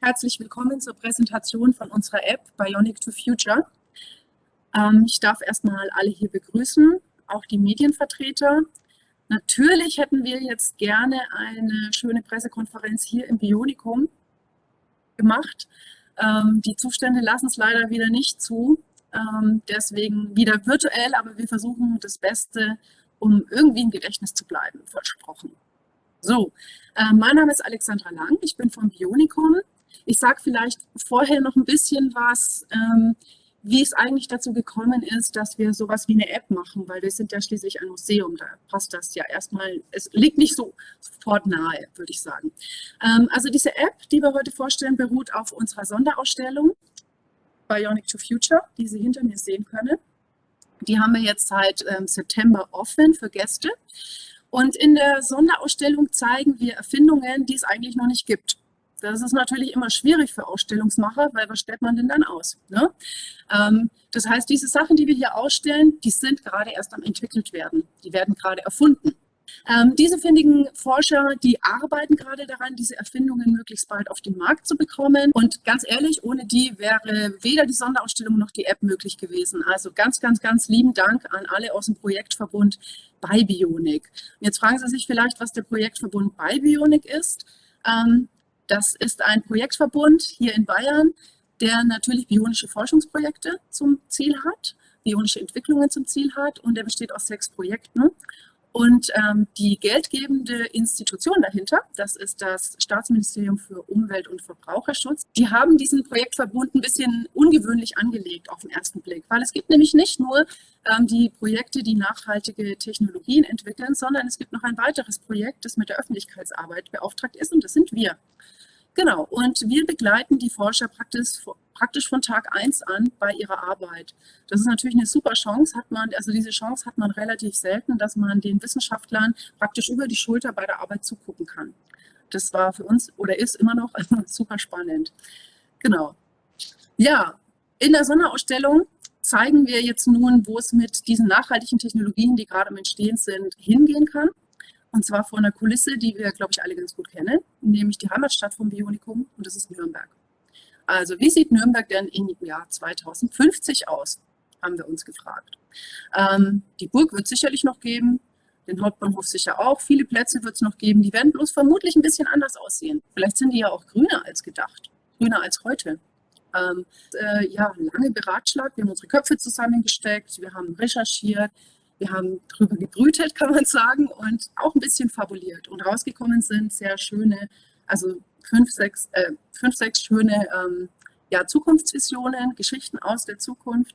Herzlich willkommen zur Präsentation von unserer App Bionic to Future. Ich darf erstmal alle hier begrüßen, auch die Medienvertreter. Natürlich hätten wir jetzt gerne eine schöne Pressekonferenz hier im Bionikum gemacht. Die Zustände lassen es leider wieder nicht zu. Deswegen wieder virtuell, aber wir versuchen das Beste, um irgendwie im Gedächtnis zu bleiben, versprochen. So, mein Name ist Alexandra Lang, ich bin vom Bionikum. Ich sage vielleicht vorher noch ein bisschen was, wie es eigentlich dazu gekommen ist, dass wir sowas wie eine App machen, weil wir sind ja schließlich ein Museum, da passt das ja erstmal, es liegt nicht so sofort nahe, würde ich sagen. Also diese App, die wir heute vorstellen, beruht auf unserer Sonderausstellung Bionic to Future, die Sie hinter mir sehen können. Die haben wir jetzt seit September offen für Gäste. Und in der Sonderausstellung zeigen wir Erfindungen, die es eigentlich noch nicht gibt. Das ist natürlich immer schwierig für Ausstellungsmacher, weil was stellt man denn dann aus? Ne? Das heißt, diese Sachen, die wir hier ausstellen, die sind gerade erst am entwickelt werden. Die werden gerade erfunden. Diese findigen Forscher, die arbeiten gerade daran, diese Erfindungen möglichst bald auf den Markt zu bekommen. Und ganz ehrlich, ohne die wäre weder die Sonderausstellung noch die App möglich gewesen. Also ganz, ganz, ganz lieben Dank an alle aus dem Projektverbund bei Bionic. Und jetzt fragen Sie sich vielleicht, was der Projektverbund bei Bionic ist. Das ist ein Projektverbund hier in Bayern, der natürlich bionische Forschungsprojekte zum Ziel hat, bionische Entwicklungen zum Ziel hat, und der besteht aus 6 Projekten. Und die geldgebende Institution dahinter, das ist das Staatsministerium für Umwelt und Verbraucherschutz, die haben diesen Projektverbund ein bisschen ungewöhnlich angelegt auf den ersten Blick, weil es gibt nämlich nicht nur die Projekte, die nachhaltige Technologien entwickeln, sondern es gibt noch ein weiteres Projekt, das mit der Öffentlichkeitsarbeit beauftragt ist, und das sind wir. Genau, und wir begleiten die Forscher praktisch von Tag 1 an bei ihrer Arbeit. Das ist natürlich eine super Chance, diese Chance hat man relativ selten, dass man den Wissenschaftlern praktisch über die Schulter bei der Arbeit zugucken kann. Das war für uns oder ist immer noch super spannend. Genau. Ja, in der Sonderausstellung zeigen wir jetzt nun, wo es mit diesen nachhaltigen Technologien, die gerade am Entstehen sind, hingehen kann. Und zwar vor einer Kulisse, die wir, glaube ich, alle ganz gut kennen, nämlich die Heimatstadt vom Bionikum, und das ist Nürnberg. Also wie sieht Nürnberg denn im Jahr 2050 aus, haben wir uns gefragt. Die Burg wird es sicherlich noch geben, den Hauptbahnhof sicher auch, viele Plätze wird es noch geben, die werden bloß vermutlich ein bisschen anders aussehen. Vielleicht sind die ja auch grüner als gedacht, grüner als heute. Ja, lange beratschlagt, wir haben unsere Köpfe zusammengesteckt, wir haben recherchiert, wir haben drüber gebrütet, kann man sagen, und auch ein bisschen fabuliert. Und rausgekommen sind sehr schöne, also 5, 6 schöne Zukunftsvisionen, Geschichten aus der Zukunft,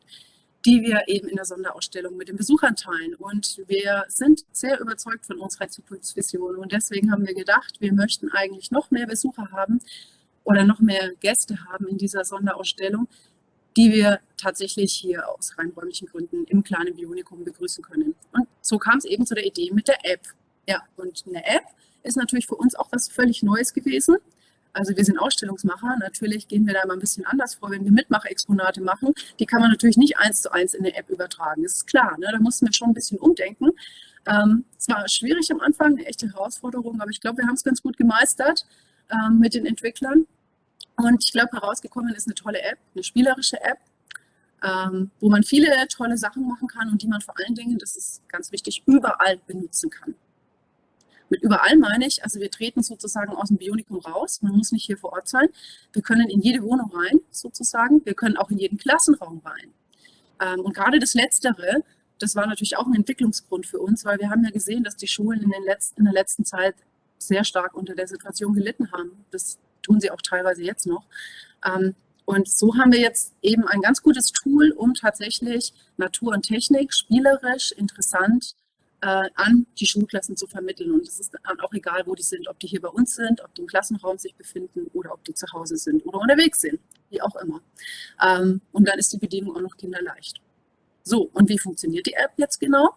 die wir eben in der Sonderausstellung mit den Besuchern teilen. Und wir sind sehr überzeugt von unserer Zukunftsvision. Und deswegen haben wir gedacht, wir möchten eigentlich noch mehr Besucher haben oder noch mehr Gäste haben in dieser Sonderausstellung, die wir tatsächlich hier aus rein räumlichen Gründen im kleinen Bionikum begrüßen können. Und so kam es eben zu der Idee mit der App. Ja, und eine App ist natürlich für uns auch was völlig Neues gewesen. Also wir sind Ausstellungsmacher, natürlich gehen wir da immer ein bisschen anders vor, wenn wir Mitmachexponate machen. Die kann man natürlich nicht 1:1 in eine App übertragen, das ist klar, ne? Da mussten wir schon ein bisschen umdenken. Es war schwierig am Anfang, eine echte Herausforderung, aber ich glaube, wir haben es ganz gut gemeistert mit den Entwicklern. Und ich glaube, herausgekommen ist eine tolle App, eine spielerische App, wo man viele tolle Sachen machen kann und die man vor allen Dingen, das ist ganz wichtig, überall benutzen kann. Mit überall meine ich, also wir treten sozusagen aus dem Bionikum raus, man muss nicht hier vor Ort sein. Wir können in jede Wohnung rein, sozusagen. Wir können auch in jeden Klassenraum rein. Und gerade das Letztere, das war natürlich auch ein Entwicklungsgrund für uns, weil wir haben ja gesehen, dass die Schulen in der letzten Zeit sehr stark unter der Situation gelitten haben. Das tun sie auch teilweise jetzt noch. Und so haben wir jetzt eben ein ganz gutes Tool, um tatsächlich Natur und Technik spielerisch, interessant an die Schulklassen zu vermitteln. Und es ist dann auch egal, wo die sind, ob die hier bei uns sind, ob die im Klassenraum sich befinden oder ob die zu Hause sind oder unterwegs sind, wie auch immer. Und dann ist die Bedienung auch noch kinderleicht. So, und wie funktioniert die App jetzt genau?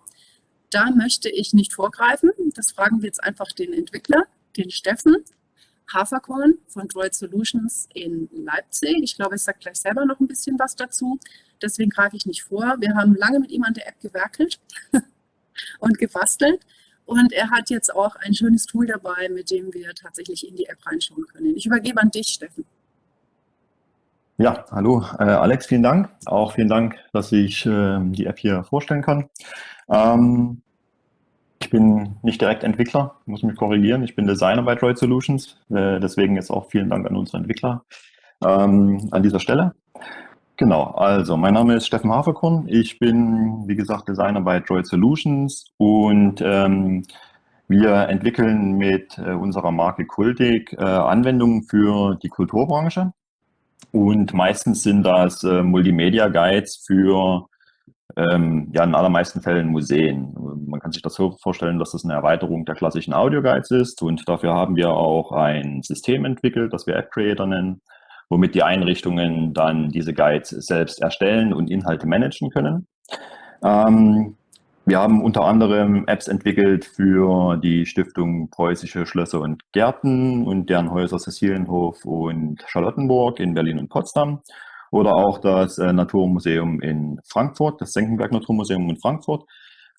Da möchte ich nicht vorgreifen. Das fragen wir jetzt einfach den Entwickler, den Steffen Haferkorn von Droid Solutions in Leipzig. Ich glaube, er sagt gleich selber noch ein bisschen was dazu. Deswegen greife ich nicht vor. Wir haben lange mit ihm an der App gewerkelt und gebastelt. Und er hat jetzt auch ein schönes Tool dabei, mit dem wir tatsächlich in die App reinschauen können. Ich übergebe an dich, Steffen. Ja, hallo Alex, vielen Dank. Auch vielen Dank, dass ich die App hier vorstellen kann. Ähm, Ich bin nicht direkt Entwickler, muss mich korrigieren. Ich bin Designer bei Droid Solutions. Deswegen jetzt auch vielen Dank an unsere Entwickler an dieser Stelle. Genau, also mein Name ist Steffen Haferkorn. Ich bin, wie gesagt, Designer bei Droid Solutions und wir entwickeln mit unserer Marke Kultig Anwendungen für die Kulturbranche. Und meistens sind das Multimedia-Guides für ja, in allermeisten Fällen Museen. Man kann sich das so vorstellen, dass das eine Erweiterung der klassischen Audio-Guides ist. Und dafür haben wir auch ein System entwickelt, das wir App Creator nennen, womit die Einrichtungen dann diese Guides selbst erstellen und Inhalte managen können. Ähm, Wir haben unter anderem Apps entwickelt für die Stiftung Preußische Schlösser und Gärten und deren Häuser Cäcilienhof und Charlottenburg in Berlin und Potsdam. Oder auch das Naturmuseum in Frankfurt, das Senckenberg Naturmuseum in Frankfurt.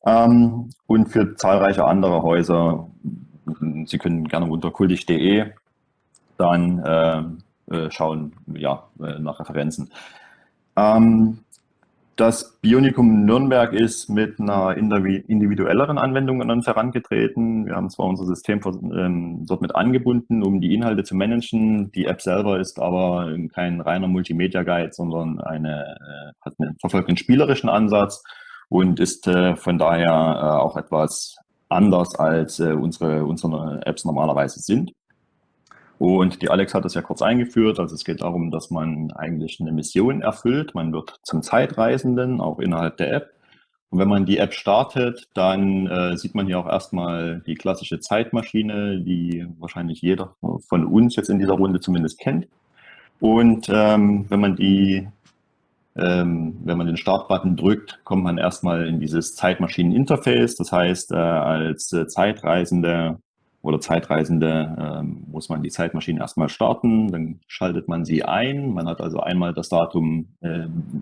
Und für zahlreiche andere Häuser. Sie können gerne unter kultig.de dann schauen, ja, nach Referenzen. Ähm, Das Bionikum Nürnberg ist mit einer individuelleren Anwendung an uns herangetreten. Wir haben zwar unser System dort mit angebunden, um die Inhalte zu managen. Die App selber ist aber kein reiner Multimedia-Guide, sondern verfolgt einen spielerischen Ansatz und ist von daher auch etwas anders als unsere Apps normalerweise sind. Und die Alex hat es ja kurz eingeführt. Also es geht darum, dass man eigentlich eine Mission erfüllt. Man wird zum Zeitreisenden, auch innerhalb der App. Und wenn man die App startet, dann sieht man hier auch erstmal die klassische Zeitmaschine, die wahrscheinlich jeder von uns jetzt in dieser Runde zumindest kennt. Und wenn man den Startbutton drückt, kommt man erstmal in dieses Zeitmaschinen-Interface. Das heißt, als Zeitreisende oder Zeitreisende muss man die Zeitmaschine erstmal starten, dann schaltet man sie ein. Man hat also einmal das Datum,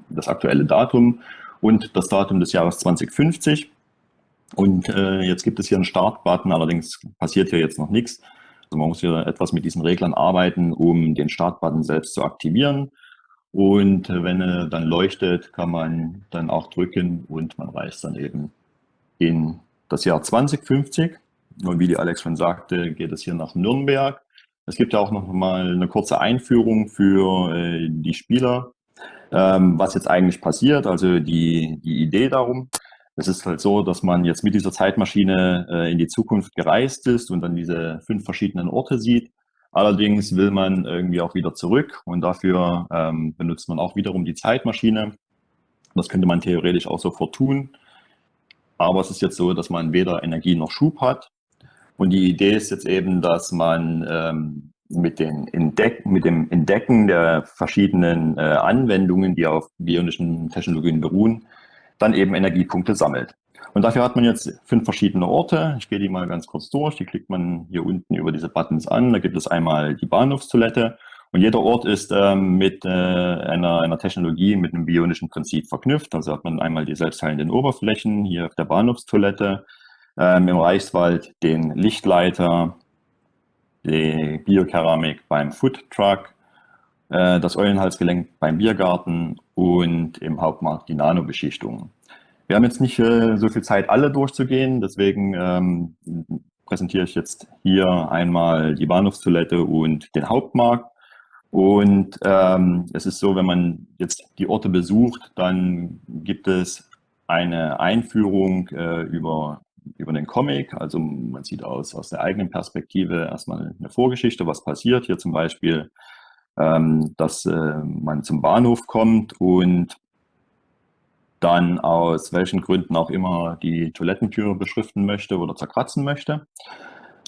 das aktuelle Datum und das Datum des Jahres 2050. Und jetzt gibt es hier einen Startbutton, allerdings passiert hier jetzt noch nichts. Also man muss hier etwas mit diesen Reglern arbeiten, um den Startbutton selbst zu aktivieren. Und wenn er dann leuchtet, kann man dann auch drücken und man reist dann eben in das Jahr 2050. Und wie die Alex schon sagte, geht es hier nach Nürnberg. Es gibt ja auch noch mal eine kurze Einführung für die Spieler, was jetzt eigentlich passiert, also die Idee darum. Es ist halt so, dass man jetzt mit dieser Zeitmaschine in die Zukunft gereist ist und dann diese 5 verschiedenen Orte sieht. Allerdings will man irgendwie auch wieder zurück und dafür benutzt man auch wiederum die Zeitmaschine. Das könnte man theoretisch auch sofort tun. Aber es ist jetzt so, dass man weder Energie noch Schub hat. Und die Idee ist jetzt eben, dass man mit dem Entdecken der verschiedenen Anwendungen, die auf bionischen Technologien beruhen, dann eben Energiepunkte sammelt. Und dafür hat man jetzt 5 verschiedene Orte. Ich gehe die mal ganz kurz durch. Die klickt man hier unten über diese Buttons an. Da gibt es einmal die Bahnhofstoilette. Und jeder Ort ist mit einer Technologie, mit einem bionischen Prinzip verknüpft. Also hat man einmal die selbstheilenden Oberflächen hier auf der Bahnhofstoilette, im Reichswald den Lichtleiter, die Biokeramik beim Foodtruck, das Eulenhalsgelenk beim Biergarten und im Hauptmarkt die Nanobeschichtung. Wir haben jetzt nicht so viel Zeit, alle durchzugehen, deswegen präsentiere ich jetzt hier einmal die Bahnhofstoilette und den Hauptmarkt. Und es ist so, wenn man jetzt die Orte besucht, dann gibt es eine Einführung über den Comic. Also man sieht aus der eigenen Perspektive erstmal eine Vorgeschichte, was passiert. Hier zum Beispiel, dass man zum Bahnhof kommt und dann aus welchen Gründen auch immer die Toilettentür beschriften möchte oder zerkratzen möchte.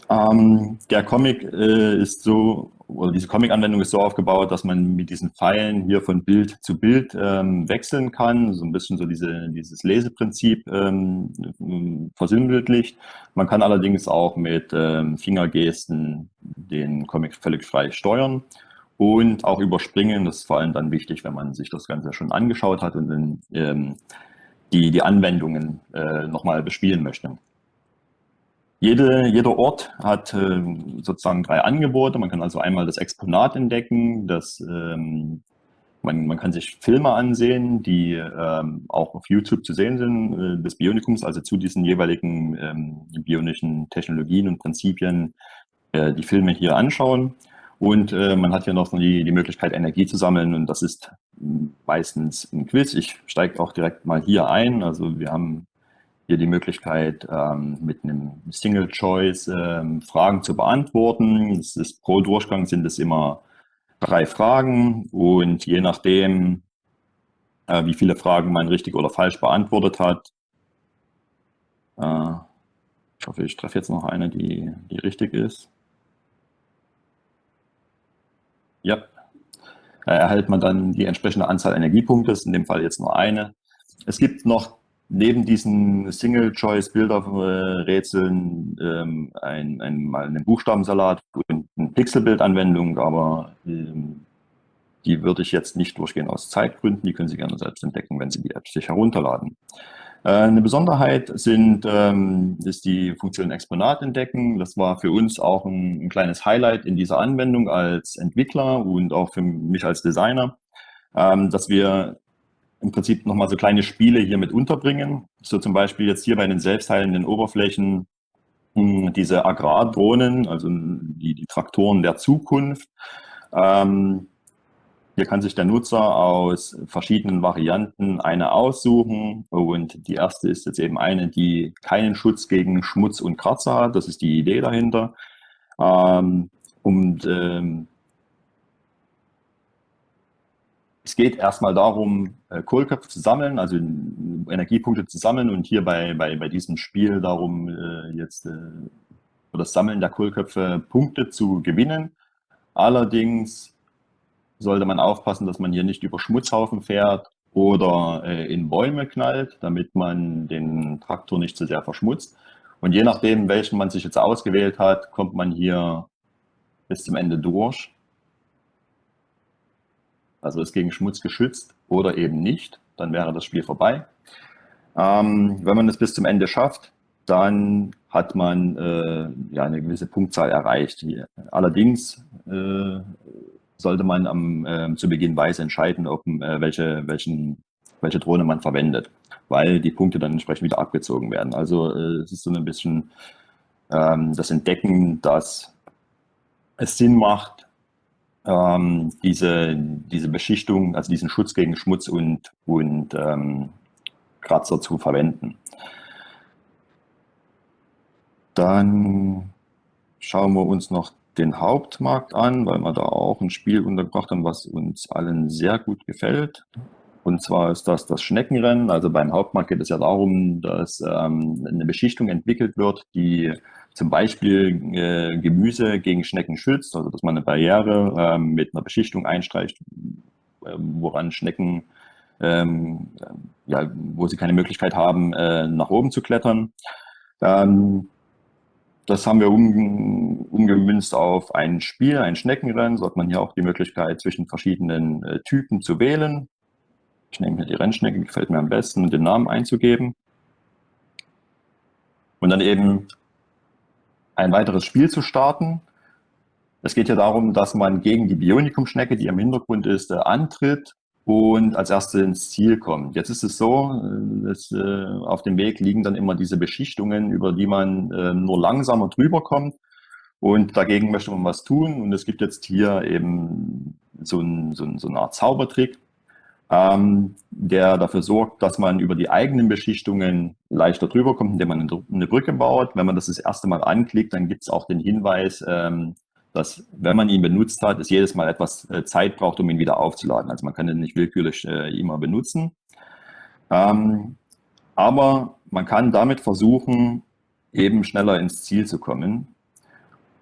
Der Comic ist so, oder diese Comic-Anwendung ist so aufgebaut, dass man mit diesen Pfeilen hier von Bild zu Bild wechseln kann, so ein bisschen so dieses Leseprinzip versinnbildlicht. Man kann allerdings auch mit Fingergesten den Comic völlig frei steuern und auch überspringen. Das ist vor allem dann wichtig, wenn man sich das Ganze schon angeschaut hat und dann die Anwendungen nochmal bespielen möchte. Jeder Ort hat sozusagen 3 Angebote. Man kann also einmal das Exponat entdecken, Man kann sich Filme ansehen, die auch auf YouTube zu sehen sind, des Bionikums, also zu diesen jeweiligen bionischen Technologien und Prinzipien, die Filme hier anschauen. Und man hat hier noch die Möglichkeit, Energie zu sammeln, und das ist meistens ein Quiz. Ich steige auch direkt mal hier ein. Also wir haben hier die Möglichkeit, mit einem Single Choice Fragen zu beantworten. Das ist, pro Durchgang sind es immer 3 Fragen, und je nachdem, wie viele Fragen man richtig oder falsch beantwortet hat, ich hoffe, ich treffe jetzt noch eine, die richtig ist. Ja, erhält man dann die entsprechende Anzahl Energiepunkte, ist in dem Fall jetzt nur eine. Es gibt noch neben diesen Single-Choice-Bilder-Rätseln mal einen Buchstabensalat und eine Pixelbildanwendung, aber die würde ich jetzt nicht durchgehen aus Zeitgründen. Die können Sie gerne selbst entdecken, wenn Sie die App sich herunterladen. Eine Besonderheit ist die Funktion Exponat entdecken. Das war für uns auch ein kleines Highlight in dieser Anwendung als Entwickler und auch für mich als Designer, dass wir im Prinzip nochmal so kleine Spiele hier mit unterbringen. So zum Beispiel jetzt hier bei den selbstheilenden Oberflächen diese Agrardrohnen, also die Traktoren der Zukunft. Hier kann sich der Nutzer aus verschiedenen Varianten eine aussuchen, und die erste ist jetzt eben eine, die keinen Schutz gegen Schmutz und Kratzer hat. Das ist die Idee dahinter. Es geht erstmal darum, Kohlköpfe zu sammeln, also Energiepunkte zu sammeln, und hier bei diesem Spiel darum, jetzt für das Sammeln der Kohlköpfe Punkte zu gewinnen. Allerdings sollte man aufpassen, dass man hier nicht über Schmutzhaufen fährt oder in Bäume knallt, damit man den Traktor nicht zu sehr verschmutzt. Und je nachdem, welchen man sich jetzt ausgewählt hat, kommt man hier bis zum Ende durch. Also ist gegen Schmutz geschützt oder eben nicht, dann wäre das Spiel vorbei. Wenn man es bis zum Ende schafft, dann hat man eine gewisse Punktzahl erreicht. Allerdings sollte man zu Beginn weise entscheiden, welche Drohne man verwendet, weil die Punkte dann entsprechend wieder abgezogen werden. Also es ist so ein bisschen das Entdecken, dass es Sinn macht, diese Beschichtung, also diesen Schutz gegen Schmutz und Kratzer zu verwenden. Dann schauen wir uns noch den Hauptmarkt an, weil wir da auch ein Spiel untergebracht haben, was uns allen sehr gut gefällt. Und zwar ist das Schneckenrennen. Also beim Hauptmarkt geht es ja darum, dass eine Beschichtung entwickelt wird, die zum Beispiel Gemüse gegen Schnecken schützt, also dass man eine Barriere mit einer Beschichtung einstreicht, woran Schnecken, wo sie keine Möglichkeit haben, nach oben zu klettern. Das haben wir umgemünzt auf ein Spiel, ein Schneckenrennen. So hat man hier auch die Möglichkeit, zwischen verschiedenen Typen zu wählen. Ich nehme hier die Rennschnecke, gefällt mir am besten, und den Namen einzugeben. Und dann eben ein weiteres Spiel zu starten. Es geht hier darum, dass man gegen die Bionikum-Schnecke, die im Hintergrund ist, antritt und als Erste ins Ziel kommt. Jetzt ist es so, dass auf dem Weg liegen dann immer diese Beschichtungen, über die man nur langsamer drüber kommt. Und dagegen möchte man was tun. Und es gibt jetzt hier eben so eine Art Zaubertrick, der dafür sorgt, dass man über die eigenen Beschichtungen leichter drüber kommt, indem man eine Brücke baut. Wenn man das erste Mal anklickt, dann gibt es auch den Hinweis, dass, wenn man ihn benutzt hat, es jedes Mal etwas Zeit braucht, um ihn wieder aufzuladen. Also man kann ihn nicht willkürlich immer benutzen. Aber man kann damit versuchen, eben schneller ins Ziel zu kommen.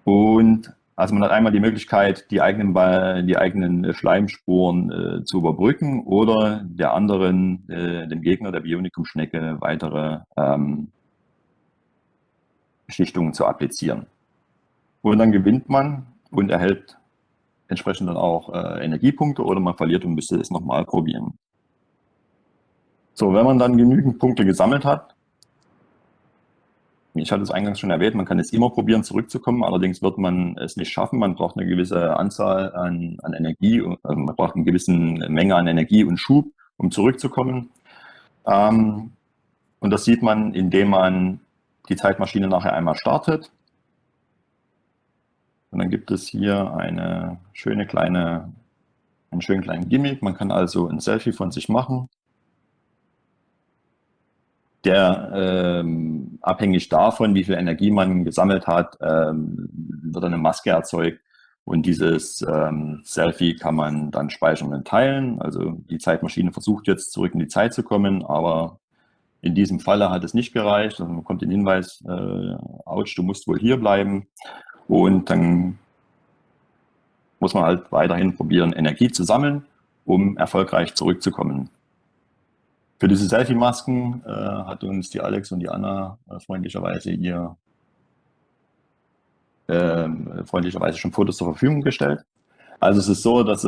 Und also man hat einmal die Möglichkeit, die eigenen Schleimspuren zu überbrücken oder dem Gegner der Bionikum-Schnecke weitere Beschichtungen zu applizieren. Und dann gewinnt man und erhält entsprechend dann auch Energiepunkte, oder man verliert und müsste es nochmal probieren. So, wenn man dann genügend Punkte gesammelt hat, Ich hatte es eingangs schon erwähnt, man kann es immer probieren, zurückzukommen, allerdings wird man es nicht schaffen. Man braucht eine gewisse Anzahl an Energie, man braucht eine gewisse Menge an Energie und Schub, um zurückzukommen. Und das sieht man, indem man die Zeitmaschine nachher einmal startet. Und dann gibt es hier einen schönen kleinen Gimmick. Man kann also ein Selfie von sich machen, der abhängig davon, wie viel Energie man gesammelt hat, wird eine Maske erzeugt. Und dieses Selfie kann man dann speichern und teilen. Also die Zeitmaschine versucht jetzt zurück in die Zeit zu kommen, aber in diesem Falle hat es nicht gereicht. Also man bekommt den Hinweis, ouch, du musst wohl hier bleiben. Und dann muss man halt weiterhin probieren, Energie zu sammeln, um erfolgreich zurückzukommen. Für diese Selfie-Masken hat uns die Alex und die Anna freundlicherweise schon Fotos zur Verfügung gestellt. Also es ist so, dass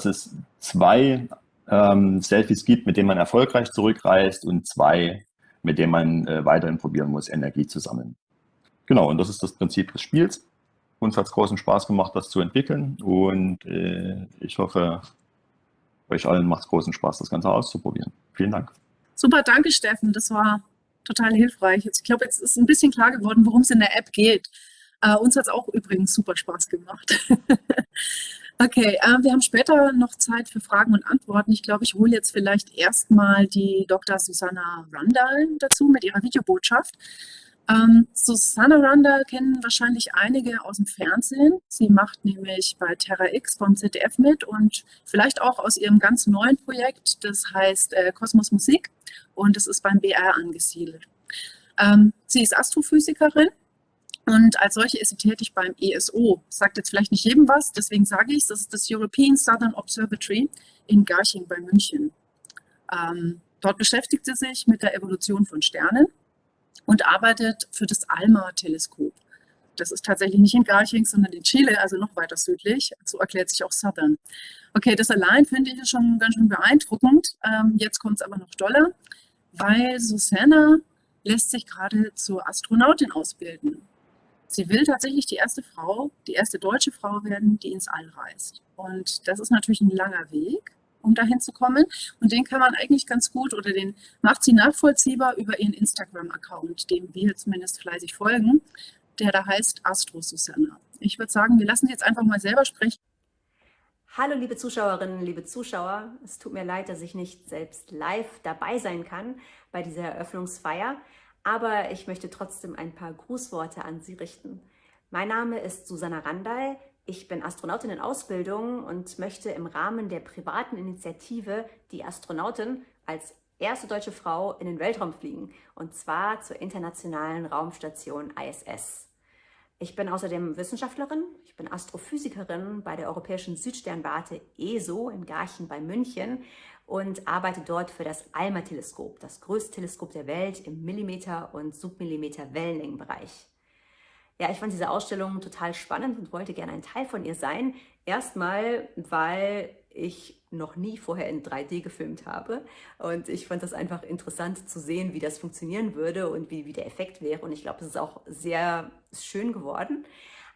es 2 Selfies gibt, mit denen man erfolgreich zurückreist und 2, mit denen man weiterhin probieren muss, Energie zu sammeln. Genau, und das ist das Prinzip des Spiels. Uns hat es großen Spaß gemacht, das zu entwickeln und ich hoffe, euch allen macht es großen Spaß, das Ganze auszuprobieren. Vielen Dank. Super, danke Steffen, das war total hilfreich. Ich glaube, jetzt ist ein bisschen klar geworden, worum es in der App geht. Uns hat es auch übrigens super Spaß gemacht. Okay, wir haben später noch Zeit für Fragen und Antworten. Ich glaube, ich hole jetzt vielleicht erstmal die Dr. Susanna Randall dazu mit ihrer Videobotschaft. Susanna Randall kennen wahrscheinlich einige aus dem Fernsehen. Sie macht nämlich bei Terra X vom ZDF mit und vielleicht auch aus ihrem ganz neuen Projekt, das heißt Kosmos Musik und es ist beim BR angesiedelt. Sie ist Astrophysikerin und als solche ist sie tätig beim ESO. Das sagt jetzt vielleicht nicht jedem was, deswegen sage ich es, das ist das European Southern Observatory in Garching bei München. Dort beschäftigt sie sich mit der Evolution von Sternen und arbeitet für das ALMA-Teleskop. Das ist tatsächlich nicht in Garching, sondern in Chile, also noch weiter südlich. So erklärt sich auch Southern. Okay, das allein finde ich schon ganz schön beeindruckend. Jetzt kommt es aber noch doller, weil Susanna lässt sich gerade zur Astronautin ausbilden. Sie will tatsächlich die erste deutsche Frau werden, die ins All reist. Und das ist natürlich ein langer Weg, um dahin zu kommen. Und den kann man eigentlich ganz gut oder den macht sie nachvollziehbar über ihren Instagram-Account, dem wir zumindest fleißig folgen, der da heißt Astro Susanna. Ich würde sagen, wir lassen sie jetzt einfach mal selber sprechen. Hallo liebe Zuschauerinnen, liebe Zuschauer. Es tut mir leid, dass ich nicht selbst live dabei sein kann bei dieser Eröffnungsfeier, aber ich möchte trotzdem ein paar Grußworte an Sie richten. Mein Name ist Susanna Randall. Ich bin Astronautin in Ausbildung und möchte im Rahmen der privaten Initiative Die Astronautin als erste deutsche Frau in den Weltraum fliegen, und zwar zur internationalen Raumstation ISS. Ich bin außerdem Wissenschaftlerin, ich bin Astrophysikerin bei der Europäischen Südsternwarte ESO in Garching bei München und arbeite dort für das ALMA-Teleskop, das größte Teleskop der Welt im Millimeter- und Submillimeter-Wellenlängenbereich. Ja, ich fand diese Ausstellung total spannend und wollte gerne ein Teil von ihr sein. Erstmal, weil ich noch nie vorher in 3D gefilmt habe und ich fand das einfach interessant zu sehen, wie das funktionieren würde und wie der Effekt wäre, und ich glaube, es ist auch sehr schön geworden.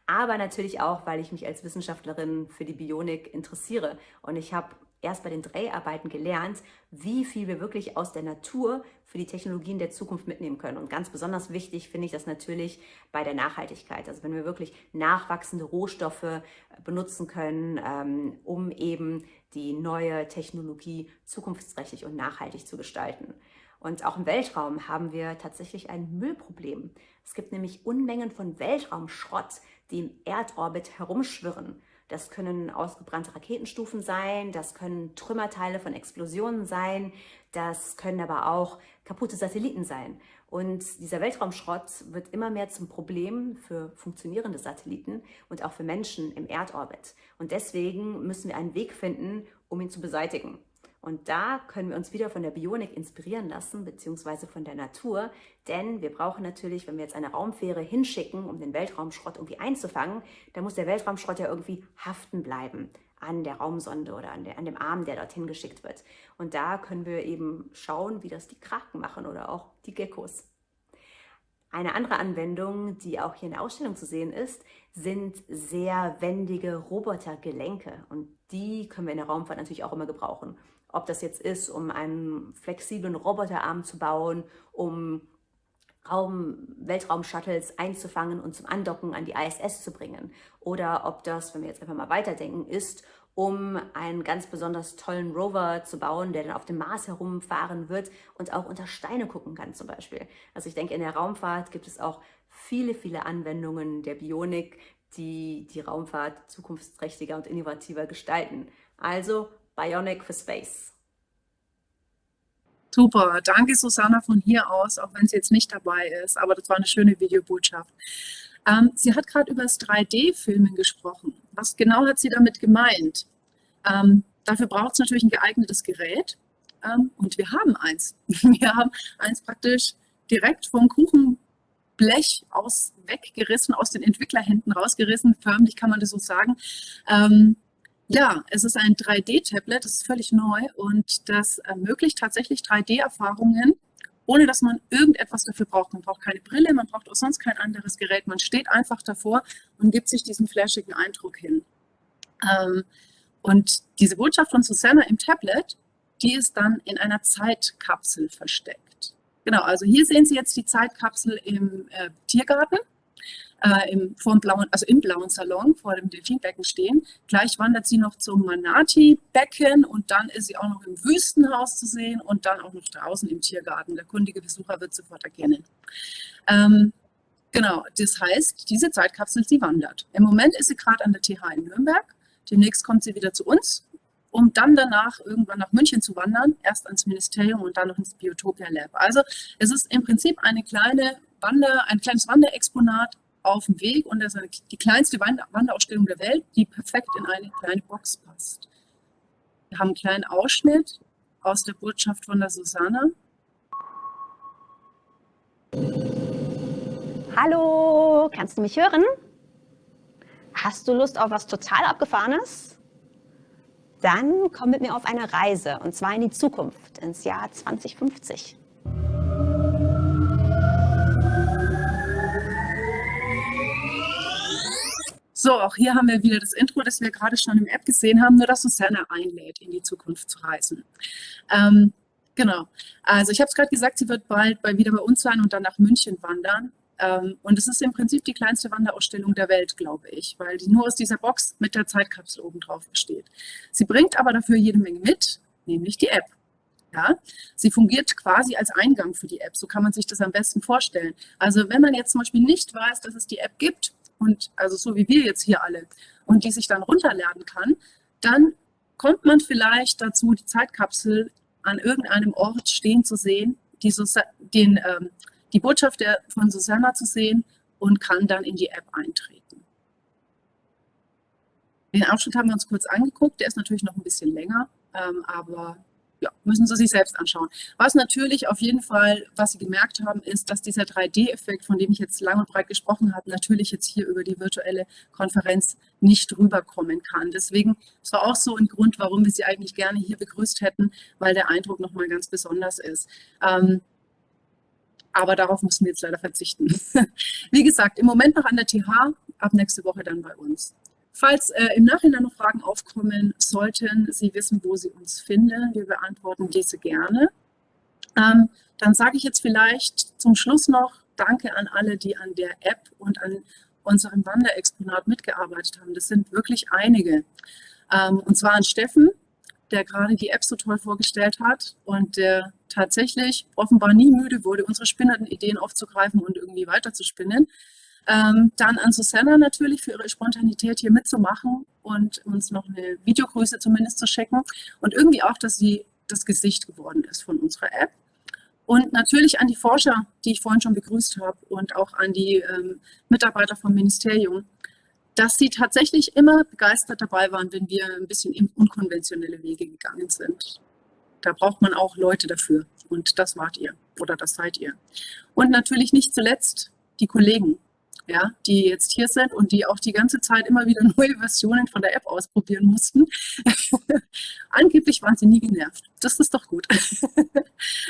Aber natürlich auch, weil ich mich als Wissenschaftlerin für die Bionik interessiere, und ich habe erst bei den Dreharbeiten gelernt, wie viel wir wirklich aus der Natur für die Technologien der Zukunft mitnehmen können. Und ganz besonders wichtig finde ich das natürlich bei der Nachhaltigkeit. Also wenn wir wirklich nachwachsende Rohstoffe benutzen können, um eben die neue Technologie zukunftsträchtig und nachhaltig zu gestalten. Und auch im Weltraum haben wir tatsächlich ein Müllproblem. Es gibt nämlich Unmengen von Weltraumschrott, die im Erdorbit herumschwirren. Das können ausgebrannte Raketenstufen sein, das können Trümmerteile von Explosionen sein, das können aber auch kaputte Satelliten sein. Und dieser Weltraumschrott wird immer mehr zum Problem für funktionierende Satelliten und auch für Menschen im Erdorbit. Und deswegen müssen wir einen Weg finden, um ihn zu beseitigen. Und da können wir uns wieder von der Bionik inspirieren lassen, beziehungsweise von der Natur. Denn wir brauchen natürlich, wenn wir jetzt eine Raumfähre hinschicken, um den Weltraumschrott irgendwie einzufangen, dann muss der Weltraumschrott ja irgendwie haften bleiben an der Raumsonde oder an dem Arm, der dorthin geschickt wird. Und da können wir eben schauen, wie das die Kraken machen oder auch die Geckos. Eine andere Anwendung, die auch hier in der Ausstellung zu sehen ist, sind sehr wendige Robotergelenke. Und die können wir in der Raumfahrt natürlich auch immer gebrauchen. Ob das jetzt ist, um einen flexiblen Roboterarm zu bauen, um Weltraum-Shuttles einzufangen und zum Andocken an die ISS zu bringen. Oder ob das, wenn wir jetzt einfach mal weiterdenken, ist, um einen ganz besonders tollen Rover zu bauen, der dann auf dem Mars herumfahren wird und auch unter Steine gucken kann zum Beispiel. Also ich denke, in der Raumfahrt gibt es auch viele, viele Anwendungen der Bionik, die die Raumfahrt zukunftsträchtiger und innovativer gestalten. Also Bionic for Space. Super, danke Susanna von hier aus, auch wenn sie jetzt nicht dabei ist, aber das war eine schöne Videobotschaft. Sie hat gerade über das 3D-Filmen gesprochen. Was genau hat sie damit gemeint? Dafür braucht es natürlich ein geeignetes Gerät und wir haben eins. Wir haben eins praktisch direkt vom Kuchenblech aus weggerissen, aus den Entwicklerhänden rausgerissen, förmlich kann man das so sagen. Ja, es ist ein 3D-Tablet, das ist völlig neu und das ermöglicht tatsächlich 3D-Erfahrungen, ohne dass man irgendetwas dafür braucht. Man braucht keine Brille, man braucht auch sonst kein anderes Gerät. Man steht einfach davor und gibt sich diesen flashigen Eindruck hin. Und diese Botschaft von Susanna im Tablet, die ist dann in einer Zeitkapsel versteckt. Genau, also hier sehen Sie jetzt die Zeitkapsel im Tiergarten. Im blauen Salon vor dem Delfinbecken stehen. Gleich wandert sie noch zum Manati-Becken und dann ist sie auch noch im Wüstenhaus zu sehen und dann auch noch draußen im Tiergarten. Der kundige Besucher wird sofort erkennen. Genau, das heißt, diese Zeitkapsel, sie wandert. Im Moment ist sie gerade an der TH in Nürnberg. Demnächst kommt sie wieder zu uns, um dann danach irgendwann nach München zu wandern, erst ans Ministerium und dann noch ins Biotopia Lab. Also es ist im Prinzip ein kleines Wanderexponat auf dem Weg und das ist die kleinste Wanderausstellung der Welt, die perfekt in eine kleine Box passt. Wir haben einen kleinen Ausschnitt aus der Botschaft von der Susanna. Hallo, kannst du mich hören? Hast du Lust auf was total Abgefahrenes? Dann komm mit mir auf eine Reise, und zwar in die Zukunft, ins Jahr 2050. So, auch hier haben wir wieder das Intro, das wir gerade schon im App gesehen haben, nur dass Susanna einlädt, in die Zukunft zu reisen. Genau, also ich habe es gerade gesagt, sie wird bald wieder bei uns sein und dann nach München wandern. Und es ist im Prinzip die kleinste Wanderausstellung der Welt, glaube ich, weil die nur aus dieser Box mit der Zeitkapsel obendrauf besteht. Sie bringt aber dafür jede Menge mit, nämlich die App. Ja, sie fungiert quasi als Eingang für die App, so kann man sich das am besten vorstellen. Also wenn man jetzt zum Beispiel nicht weiß, dass es die App gibt, und also so wie wir jetzt hier alle, und die sich dann runterladen kann, dann kommt man vielleicht dazu, die Zeitkapsel an irgendeinem Ort stehen zu sehen, die Botschaft von Susanna zu sehen und kann dann in die App eintreten. Den Ausschnitt haben wir uns kurz angeguckt, der ist natürlich noch ein bisschen länger, aber ja, müssen Sie sich selbst anschauen. Was natürlich auf jeden Fall, was Sie gemerkt haben, ist, dass dieser 3D-Effekt, von dem ich jetzt lang und breit gesprochen habe, natürlich jetzt hier über die virtuelle Konferenz nicht rüberkommen kann. Deswegen, es war auch so ein Grund, warum wir Sie eigentlich gerne hier begrüßt hätten, weil der Eindruck nochmal ganz besonders ist. Aber darauf müssen wir jetzt leider verzichten. Wie gesagt, im Moment noch an der TH, ab nächste Woche dann bei uns. Falls im Nachhinein noch Fragen aufkommen sollten, Sie wissen, wo Sie uns finden. Wir beantworten diese gerne. Dann sage ich jetzt vielleicht zum Schluss noch Danke an alle, die an der App und an unserem Wanderexponat mitgearbeitet haben. Das sind wirklich einige. Und zwar an Steffen, der gerade die App so toll vorgestellt hat und der tatsächlich offenbar nie müde wurde, unsere spinnenden Ideen aufzugreifen und irgendwie weiterzuspinnen. Dann an Susanna natürlich für ihre Spontanität hier mitzumachen und uns noch eine Videogrüße zumindest zu schicken und irgendwie auch, dass sie das Gesicht geworden ist von unserer App. Und natürlich an die Forscher, die ich vorhin schon begrüßt habe und auch an die Mitarbeiter vom Ministerium, dass sie tatsächlich immer begeistert dabei waren, wenn wir ein bisschen in unkonventionelle Wege gegangen sind. Da braucht man auch Leute dafür und das wart ihr oder das seid ihr. Und natürlich nicht zuletzt die Kollegen. ja, die jetzt hier sind und die auch die ganze Zeit immer wieder neue Versionen von der App ausprobieren mussten. Angeblich waren sie nie genervt. Das ist doch gut.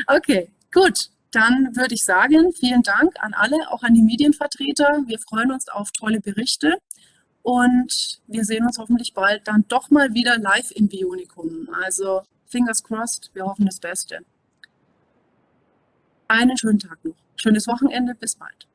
Okay, gut. Dann würde ich sagen, vielen Dank an alle, auch an die Medienvertreter. Wir freuen uns auf tolle Berichte und wir sehen uns hoffentlich bald dann doch mal wieder live im Bionikum. Also fingers crossed, wir hoffen das Beste. Einen schönen Tag noch. Schönes Wochenende, bis bald.